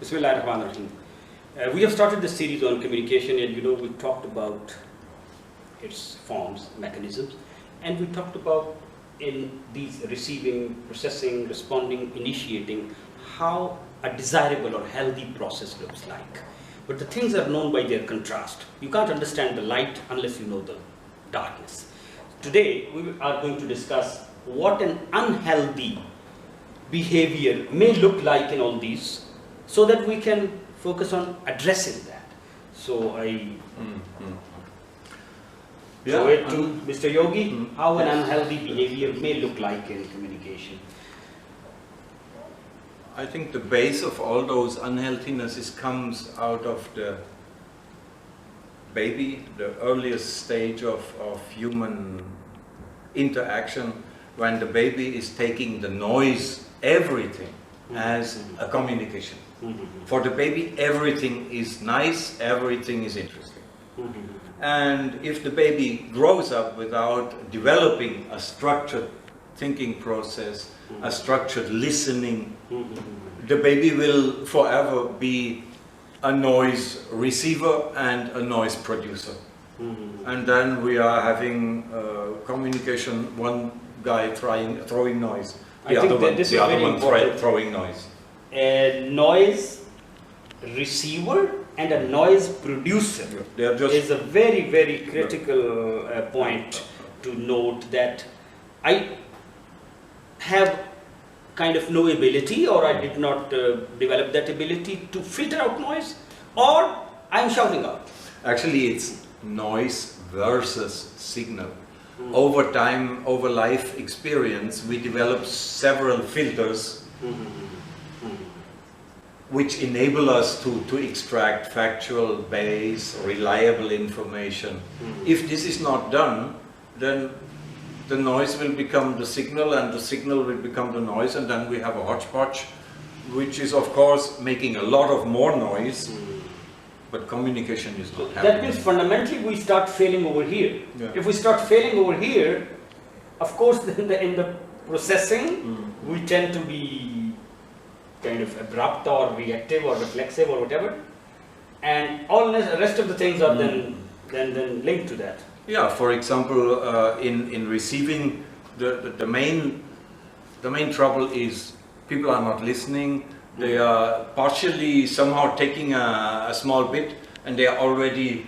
Bismillahirrahmanirrahim. We have started this series on communication, and we talked about its forms, mechanisms, and we talked about in these receiving, processing, responding, initiating, how a desirable or healthy process looks like. But the things are known by their contrast. You can't understand the light unless you know the darkness. Today, we are going to discuss what an unhealthy behavior may look like in all these, so that we can focus on addressing that. So I throw it to Mr. Yogi, how an unhealthy behavior may look like in communication. I think the base of all those unhealthinesses comes out of the baby, the earliest stage of human interaction, when the baby is taking the noise, everything, as a communication. For the baby, everything is nice, everything is interesting. And if the baby grows up without developing a structured thinking process, a structured listening, the baby will forever be a noise receiver and a noise producer. And then we are having communication, one guy throwing noise, the other one throwing noise. A noise receiver and a noise producer is a very, very critical point to note, that I have kind of no ability, or I did not develop that ability to filter out noise, or I'm shouting out. Actually, it's noise versus signal. Over time, over life experience, we develop several filters which enable us to extract factual base, reliable information. If this is not done, then the noise will become the signal, and the signal will become the noise, and then we have a hodgepodge, which is of course making a lot of more noise, but communication is not happening. That means fundamentally we start failing over here. Yeah. If we start failing over here, of course then in the processing, we tend to be kind of abrupt or reactive or reflexive or whatever, and all the rest of the things are then linked to that. Yeah, for example, in receiving, the main trouble is people are not listening. They are partially somehow taking a small bit, and they are already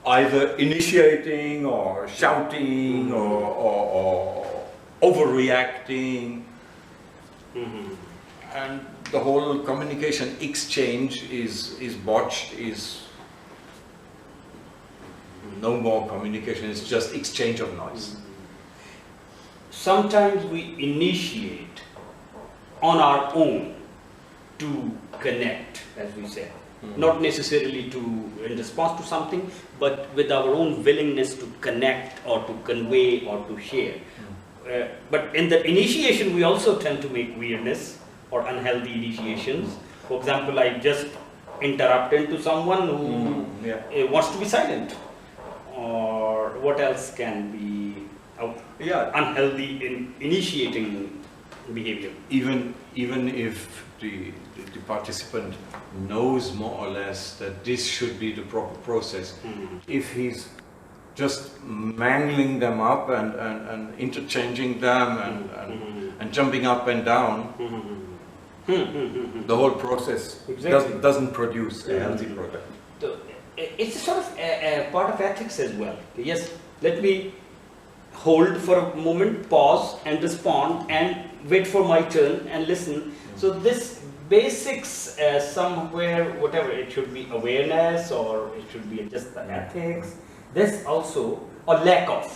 either initiating or shouting or overreacting. And the whole communication exchange is botched, is no more communication, it's just exchange of noise. Sometimes we initiate on our own to connect, as we said. Not necessarily in response to something, but with our own willingness to connect or to convey or to share. But in the initiation, we also tend to make weirdness or unhealthy initiations. For example, I just interrupt into someone who wants to be silent. Or what else can be unhealthy in initiating behavior? Even if the participant knows more or less that this should be the proper process, if he's just mangling them up and interchanging them and jumping up and down, the whole process doesn't produce a healthy product. So, it's a sort of a part of ethics as well. Yes, let me hold for a moment, pause and respond and wait for my turn and listen. So this basics somewhere, whatever, it should be awareness or it should be just the ethics. This also a lack of,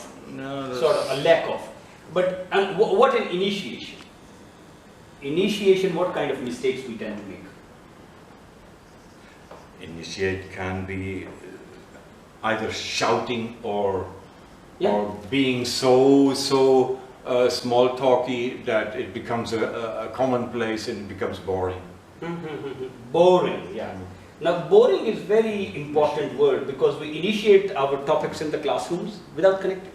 sort of a lack of. But what an initiation? Initiation, what kind of mistakes we tend to make? Initiate can be either shouting or being so small talky that it becomes a commonplace and it becomes boring. Boring, yeah. Now boring is very important word, because we initiate our topics in the classrooms without connecting.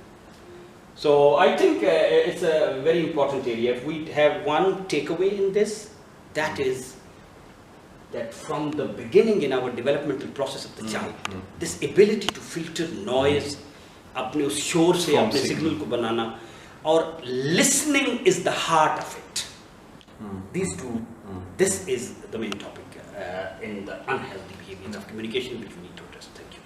So I think it's a very important area. If we have one takeaway in this, that is that from the beginning in our developmental process of the child, this ability to filter noise, अपने उस शोर से From अपने signal. Signal को बनाना, और listening is the heart of it. These two, this is the main topic in the unhealthy behaviors of communication which we need to address. Thank you.